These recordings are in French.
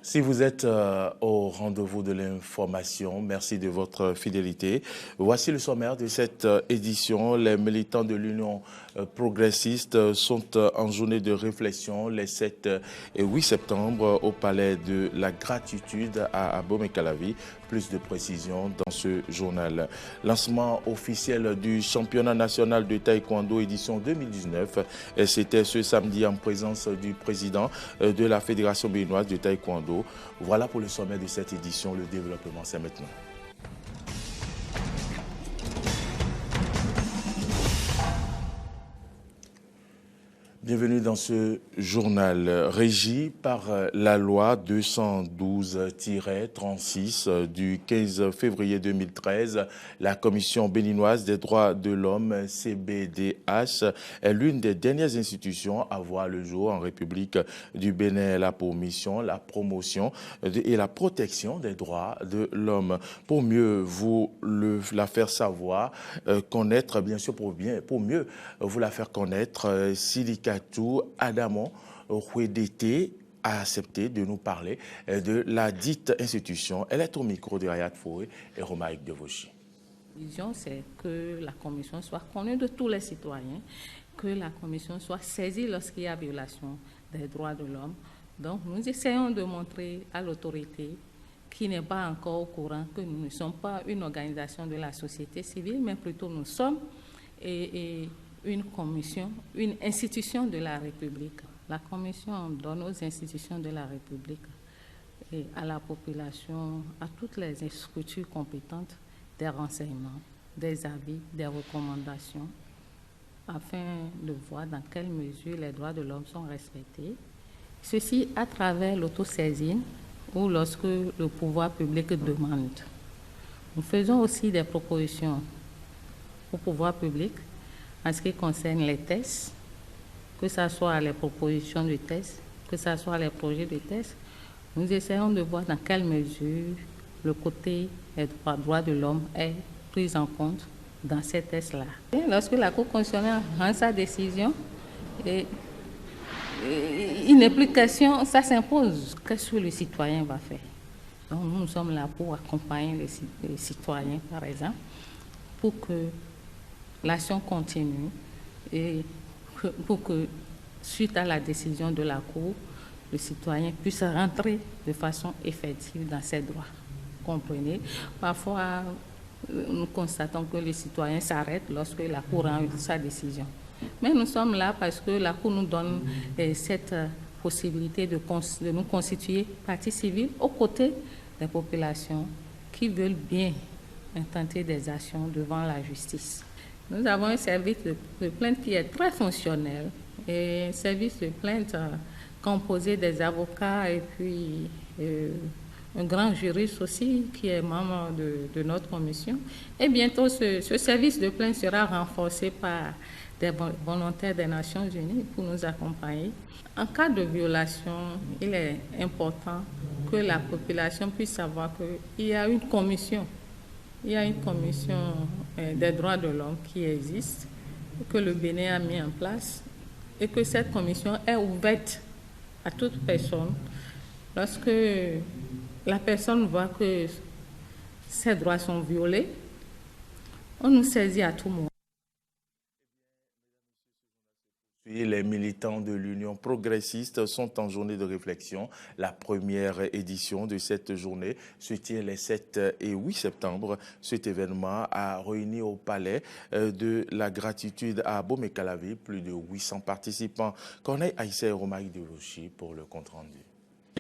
Si vous êtes au rendez-vous de l'information, merci de votre fidélité. Voici le sommaire de cette édition. Les militants de l'Union progressiste sont en journée de réflexion les 7 et 8 septembre au Palais de la Gratitude à Abomey-Calavi. Plus de précisions dans ce journal. Lancement officiel du championnat national de taekwondo édition 2019. C'était ce samedi en présence du président de la Fédération béninoise de taekwondo. Voilà pour le sommet de cette édition. Le développement, c'est maintenant. Bienvenue dans ce journal régi par la loi 212-36 du 15 février 2013. La Commission béninoise des droits de l'homme, CBDH, est l'une des dernières institutions à voir le jour en République du Bénin. Elle a pour mission la promotion et la protection des droits de l'homme. Pour mieux vous la faire savoir, connaître, bien sûr, pour mieux vous la faire connaître, Silikatou Adamo Ouedete a accepté de nous parler de la dite institution. Elle est au micro de Hayat Foué et Romaïk Devauchy. La vision, c'est que la commission soit connue de tous les citoyens, que la commission soit saisie lorsqu'il y a violation des droits de l'homme. Donc, nous essayons de montrer à l'autorité qui n'est pas encore au courant que nous ne sommes pas une organisation de la société civile, mais plutôt nous sommes une commission, une institution de la République. La commission donne aux institutions de la République et à la population, à toutes les structures compétentes, des renseignements, des avis, des recommandations, afin de voir dans quelle mesure les droits de l'homme sont respectés. Ceci à travers l'autosaisine ou lorsque le pouvoir public demande. Nous faisons aussi des propositions au pouvoir public en ce qui concerne les tests, que ce soit les propositions de tests, que ce soit les projets de tests. Nous essayons de voir dans quelle mesure le côté des droits de l'homme est pris en compte dans ces tests-là. Lorsque la Cour constitutionnelle rend sa décision, il n'est plus question, ça s'impose. Qu'est-ce que le citoyen va faire? Donc nous sommes là pour accompagner les citoyens, par exemple, pour que l'action continue et pour que, suite à la décision de la Cour, le citoyen puisse rentrer de façon effective dans ses droits. Comprenez? Parfois, nous constatons que les citoyens s'arrêtent lorsque la Cour rend sa décision. Mais nous sommes là parce que la Cour nous donne cette possibilité de nous constituer partie civile aux côtés des populations qui veulent bien intenter des actions devant la justice. Nous avons un service de plainte qui est très fonctionnel, et un service de plainte composé des avocats et puis un grand juriste aussi qui est membre de notre commission. Et bientôt, ce service de plainte sera renforcé par des volontaires des Nations Unies pour nous accompagner. En cas de violation, il est important que la population puisse savoir qu'il y a une commission. Il y a une commission des droits de l'homme qui existe, que le Bénin a mis en place, et que cette commission est ouverte à toute personne. Lorsque la personne voit que ses droits sont violés, on nous saisit à tout moment. Les militants de l'Union progressiste sont en journée de réflexion. La première édition de cette journée se tient les 7 et 8 septembre. Cet événement a réuni au Palais de la Gratitude à Abomey-Calavi plus de 800 participants. Corneille Aïssa et Romaïk Devauchy pour le compte-rendu.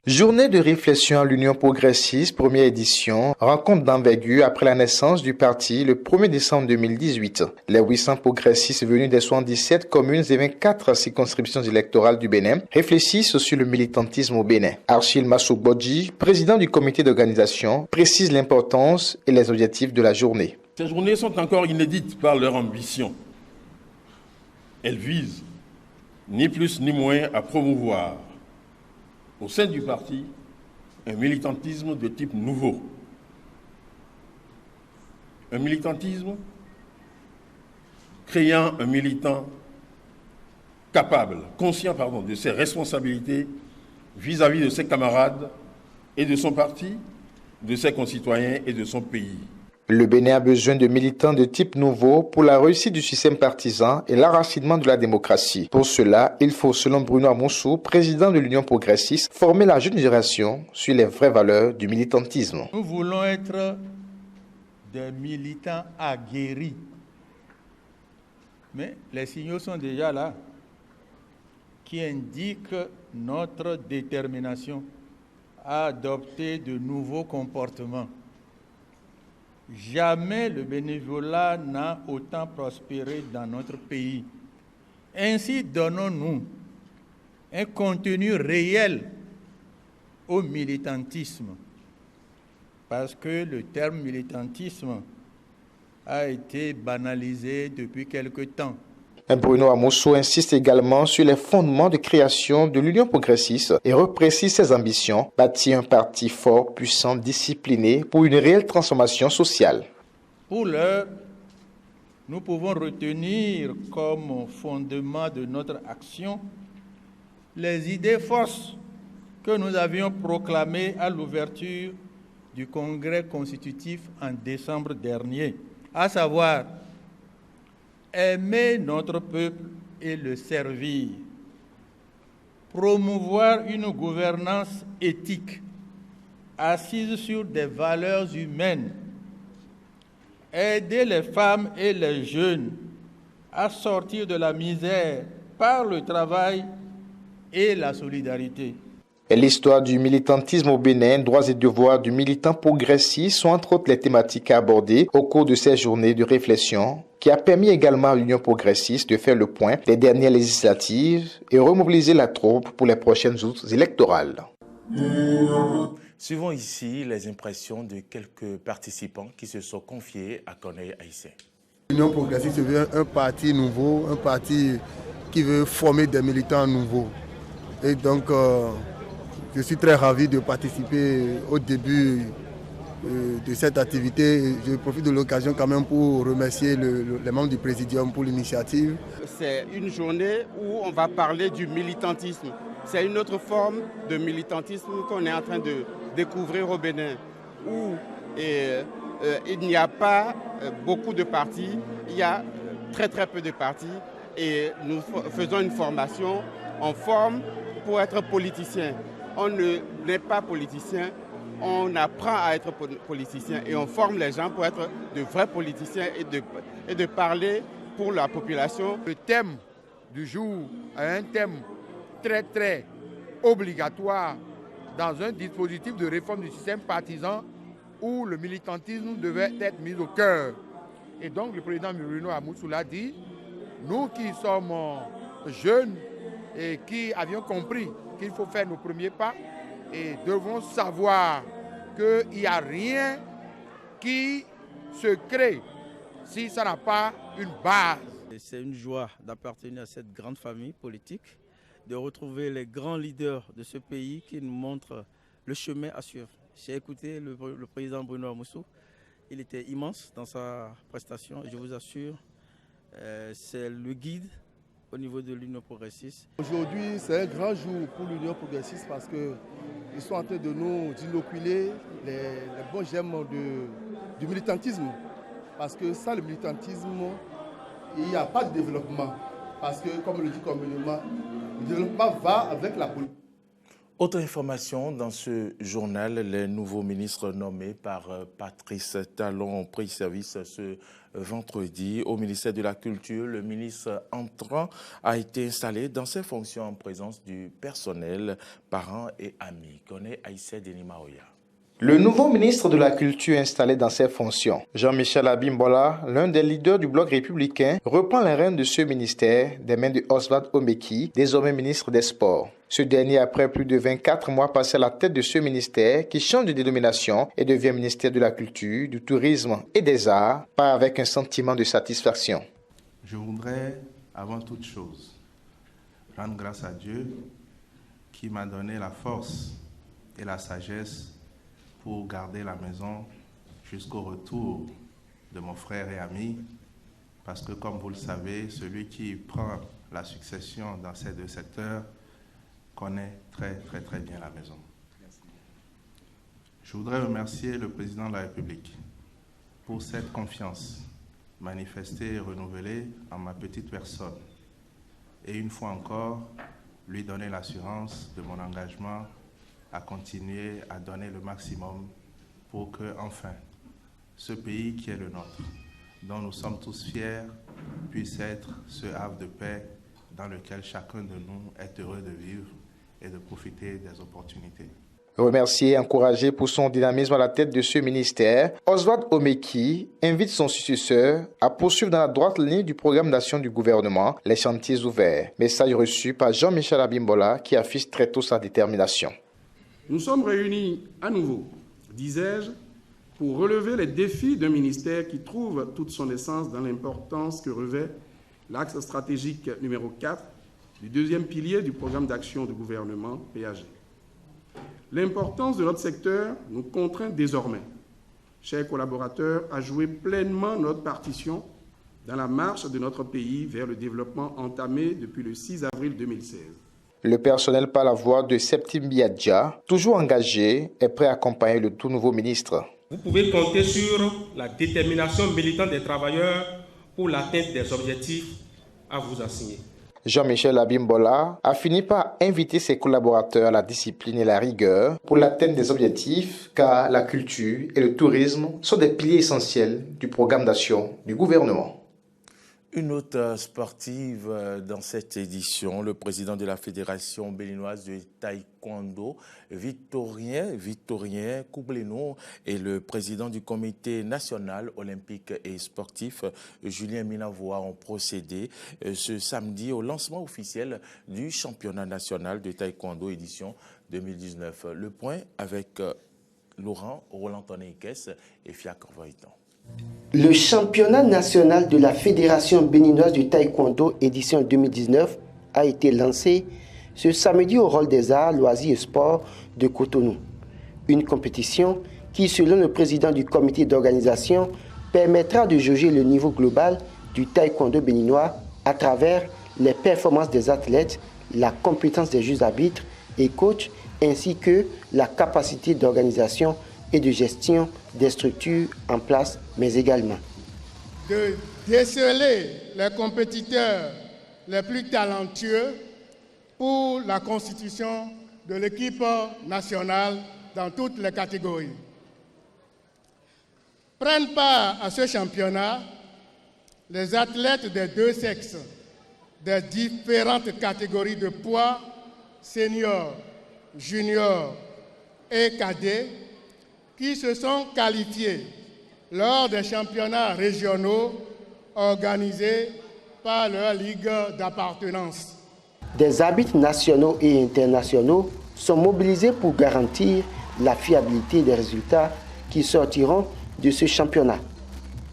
Journée de réflexion à l'Union progressiste, première édition, rencontre d'envergure après la naissance du parti le 1er décembre 2018. Les 800 progressistes venus des 77 communes et 24 circonscriptions électorales du Bénin réfléchissent sur le militantisme au Bénin. Archil Massouk-Bodji, président du comité d'organisation, précise l'importance et les objectifs de la journée. Ces journées sont encore inédites par leur ambition. Elles visent ni plus ni moins à promouvoir au sein du parti, un militantisme de type nouveau. Un militantisme créant un militant capable, conscient de ses responsabilités vis-à-vis de ses camarades et de son parti, de ses concitoyens et de son pays. Le Bénin a besoin de militants de type nouveau pour la réussite du système partisan et l'enracinement de la démocratie. Pour cela, il faut, selon Bruno Amoussou, président de l'Union progressiste, former la jeune génération sur les vraies valeurs du militantisme. Nous voulons être des militants aguerris. Mais les signaux sont déjà là, qui indiquent notre détermination à adopter de nouveaux comportements. Jamais le bénévolat n'a autant prospéré dans notre pays. Ainsi, donnons-nous un contenu réel au militantisme, parce que le terme militantisme a été banalisé depuis quelque temps. Bruno Amoussou insiste également sur les fondements de création de l'Union progressiste et reprécise ses ambitions, bâtir un parti fort, puissant, discipliné pour une réelle transformation sociale. Pour l'heure, nous pouvons retenir comme fondement de notre action les idées forces que nous avions proclamées à l'ouverture du Congrès constitutif en décembre dernier, à savoir aimer notre peuple et le servir, promouvoir une gouvernance éthique assise sur des valeurs humaines, aider les femmes et les jeunes à sortir de la misère par le travail et la solidarité. L'histoire du militantisme au Bénin, droits et devoirs du militant progressiste sont entre autres les thématiques abordées au cours de ces journées de réflexion qui a permis également à l'Union progressiste de faire le point des dernières législatives et remobiliser la troupe pour les prochaines joutes électorales. Suivons ici les impressions de quelques participants qui se sont confiés à Corneille Haïssé. L'Union progressiste veut un parti nouveau, un parti qui veut former des militants nouveaux. Et donc, je suis très ravi de participer au début de cette activité. Je profite de l'occasion quand même pour remercier les membres du Présidium pour l'initiative. C'est une journée où on va parler du militantisme. C'est une autre forme de militantisme qu'on est en train de découvrir au Bénin, où il n'y a pas beaucoup de partis, il y a très peu de partis et nous faisons une formation, on forme pour être politicien. On n'est pas politicien, on apprend à être politicien et on forme les gens pour être de vrais politiciens et de parler pour la population. Le thème du jour est un thème très obligatoire dans un dispositif de réforme du système partisan où le militantisme devait être mis au cœur. Et donc le président Bruno Amoussou l'a dit, nous qui sommes jeunes et qui avions compris qu'il faut faire nos premiers pas et devons savoir qu'il n'y a rien qui se crée si ça n'a pas une base. C'est une joie d'appartenir à cette grande famille politique, de retrouver les grands leaders de ce pays qui nous montrent le chemin à suivre. J'ai écouté le président Bruno Amoussou, il était immense dans sa prestation et je vous assure, c'est le guide au niveau de l'Union progressiste. Aujourd'hui, c'est un grand jour pour l'Union progressiste parce qu'ils sont en train de nous inoculer les bons germes du militantisme. Parce que sans le militantisme, il n'y a pas de développement. Parce que, comme le dit communément, le développement va avec la politique. Autre information dans ce journal, les nouveaux ministres nommés par Patrice Talon ont pris service ce vendredi au ministère de la Culture. Le ministre entrant a été installé dans ses fonctions en présence du personnel, parents et amis. Connaît Aïssé Denimaoya. Le nouveau ministre de la Culture installé dans ses fonctions, Jean-Michel Abimbola, l'un des leaders du bloc républicain, reprend les rênes de ce ministère des mains de Oswald Omeki, désormais ministre des Sports. Ce dernier, après plus de 24 mois passés à la tête de ce ministère, qui change de dénomination et devient ministère de la Culture, du Tourisme et des Arts, part avec un sentiment de satisfaction. Je voudrais, avant toute chose, rendre grâce à Dieu qui m'a donné la force et la sagesse pour garder la maison jusqu'au retour de mon frère et ami, parce que comme vous le savez, celui qui prend la succession dans ces deux secteurs connaît très bien la maison. Je voudrais remercier le président de la République pour cette confiance manifestée et renouvelée en ma petite personne. Et une fois encore, lui donner l'assurance de mon engagement à continuer à donner le maximum pour que, enfin, ce pays qui est le nôtre, dont nous sommes tous fiers, puisse être ce havre de paix dans lequel chacun de nous est heureux de vivre et de profiter des opportunités. Remercié et encouragé pour son dynamisme à la tête de ce ministère, Oswald Omeki invite son successeur à poursuivre dans la droite ligne du programme d'action du gouvernement, les chantiers ouverts. Message reçu par Jean-Michel Abimbola qui affiche très tôt sa détermination. Nous sommes réunis à nouveau, disais-je, pour relever les défis d'un ministère qui trouve toute son essence dans l'importance que revêt l'axe stratégique numéro 4 du deuxième pilier du programme d'action du gouvernement, PAG. L'importance de notre secteur nous contraint désormais, chers collaborateurs, à jouer pleinement notre partition dans la marche de notre pays vers le développement entamé depuis le 6 avril 2016. Le personnel par la voix de Septim Biadja, toujours engagé, est prêt à accompagner le tout nouveau ministre. Vous pouvez compter sur la détermination militante des travailleurs pour l'atteinte des objectifs à vous assigner. Jean-Michel Abimbola a fini par inviter ses collaborateurs à la discipline et la rigueur pour l'atteinte des objectifs, car la culture et le tourisme sont des piliers essentiels du programme d'action du gouvernement. Une note sportive dans cette édition, le président de la Fédération béninoise de taekwondo, Victorien Koubleno, et le président du comité national olympique et sportif, Julien Minavoa, ont procédé ce samedi au lancement officiel du championnat national de taekwondo édition 2019. Le point avec Laurent Roland-Tonekes et Fiak Corvoitan. Le championnat national de la Fédération béninoise du taekwondo édition 2019 a été lancé ce samedi au Hall des Arts, Loisirs et Sports de Cotonou. Une compétition qui, selon le président du comité d'organisation, permettra de jauger le niveau global du taekwondo béninois à travers les performances des athlètes, la compétence des juges arbitres et coachs, ainsi que la capacité d'organisation et de gestion des structures en place, mais également de déceler les compétiteurs les plus talentueux pour la constitution de l'équipe nationale dans toutes les catégories. Prennent part à ce championnat les athlètes des deux sexes, des différentes catégories de poids, seniors, juniors et cadets, qui se sont qualifiés lors des championnats régionaux organisés par leur ligue d'appartenance. Des arbitres nationaux et internationaux sont mobilisés pour garantir la fiabilité des résultats qui sortiront de ce championnat.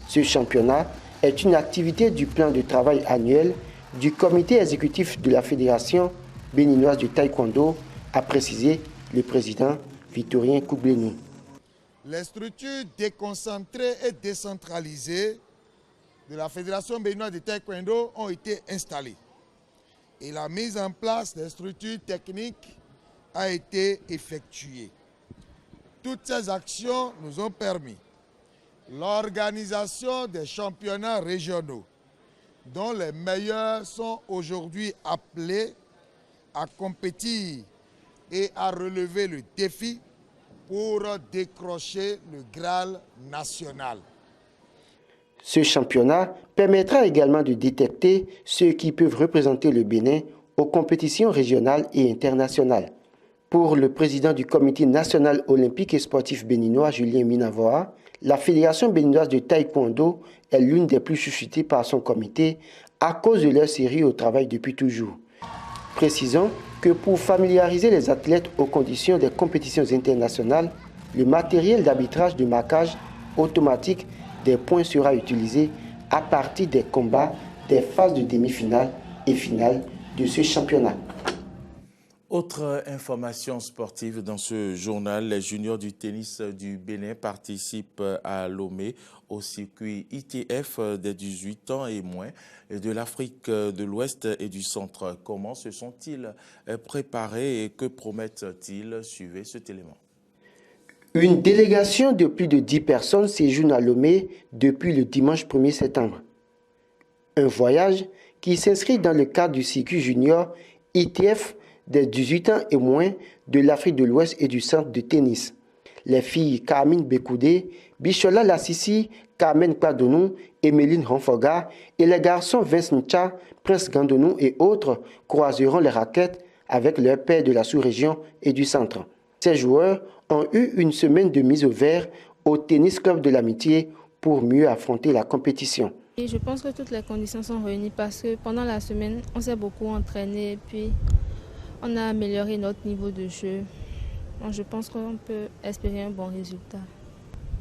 Ce championnat est une activité du plan de travail annuel du comité exécutif de la Fédération béninoise du taekwondo, a précisé le président Victorien Koubleno. Les structures déconcentrées et décentralisées de la Fédération béninoise de taekwondo ont été installées. Et la mise en place des structures techniques a été effectuée. Toutes ces actions nous ont permis l'organisation des championnats régionaux, dont les meilleurs sont aujourd'hui appelés à compétir et à relever le défi pour décrocher le Graal national. Ce championnat permettra également de détecter ceux qui peuvent représenter le Bénin aux compétitions régionales et internationales. Pour le président du comité national olympique et sportif béninois, Julien Minavoa, la Fédération béninoise de taekwondo est l'une des plus chouchoutées par son comité à cause de leur sérieux au travail depuis toujours. Précisons que pour familiariser les athlètes aux conditions des compétitions internationales, le matériel d'arbitrage de marquage automatique des points sera utilisé à partir des combats des phases de demi-finale et finale de ce championnat. Autre information sportive dans ce journal, les juniors du tennis du Bénin participent à Lomé au circuit ITF des 18 ans et moins de l'Afrique de l'Ouest et du Centre. Comment se sont-ils préparés et que promettent-ils? Suivez cet élément. Une délégation de plus de 10 personnes séjourne à Lomé depuis le dimanche 1er septembre. Un voyage qui s'inscrit dans le cadre du circuit junior ITF des 18 ans et moins de l'Afrique de l'Ouest et du centre de tennis. Les filles Carmine Bekoudé, Bichola Lassissi, Carmen Kwadonou, Emeline Honfoga et les garçons Vincent Ncha, Prince Gandonou et autres croiseront les raquettes avec leurs pairs de la sous-région et du centre. Ces joueurs ont eu une semaine de mise au vert au Tennis Club de l'Amitié pour mieux affronter la compétition. Et je pense que toutes les conditions sont réunies parce que pendant la semaine, on s'est beaucoup entraîné et puis on a amélioré notre niveau de jeu. Donc je pense qu'on peut espérer un bon résultat.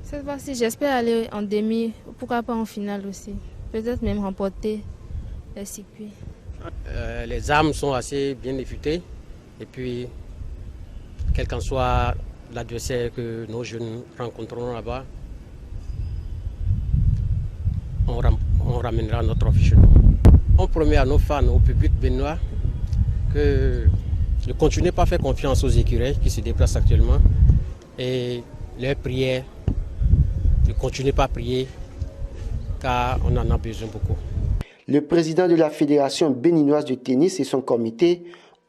Cette fois-ci, j'espère aller en demi, pourquoi pas en finale aussi. Peut-être même remporter les circuits. Les armes sont assez bien affûtées et puis, quel qu'en soit l'adversaire que nos jeunes rencontreront là-bas, on ramènera notre affiche. On promet à nos fans, au public béninois, que de continuer par faire confiance aux écureuils qui se déplacent actuellement et leur prière, de continuer par prier car on en a besoin beaucoup. Le président de la Fédération béninoise de tennis et son comité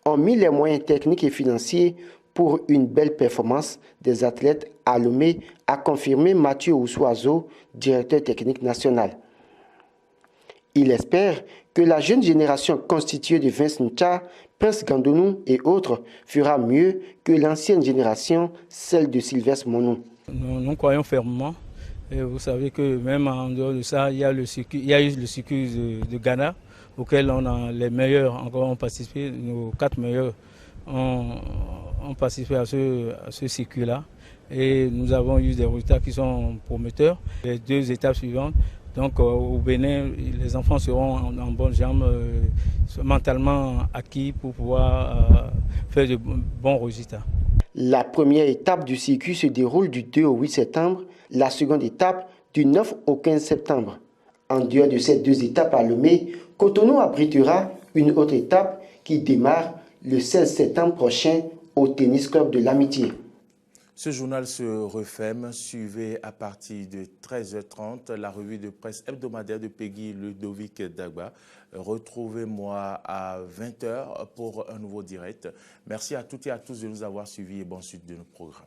ont mis les moyens techniques et financiers pour une belle performance des athlètes à Lomé, a confirmé Mathieu Oussoiseau, directeur technique national. Il espère que la jeune génération constituée de Vincent Ncha, Prince Gandonou et autres fera mieux que l'ancienne génération, celle de Sylvestre Monou. Nous croyons fermement. Et vous savez que même en dehors de ça, il y a eu le circuit de Ghana auquel les meilleurs encore ont participé. Nos 4 meilleurs ont participé à ce circuit-là. Et nous avons eu des résultats qui sont prometteurs. Les 2 étapes suivantes. Donc au Bénin, les enfants seront en bonne jambe, mentalement acquis pour pouvoir faire de bons résultats. La première étape du circuit se déroule du 2 au 8 septembre, la seconde étape du 9 au 15 septembre. En dehors de ces 2 étapes à Lomé, Cotonou abritera une autre étape qui démarre le 16 septembre prochain au Tennis Club de l'Amitié. Ce journal se referme. Suivez à partir de 13h30 la revue de presse hebdomadaire de Peggy Ludovic Dagba. Retrouvez-moi à 20h pour un nouveau direct. Merci à toutes et à tous de nous avoir suivis et bonne suite de nos programmes.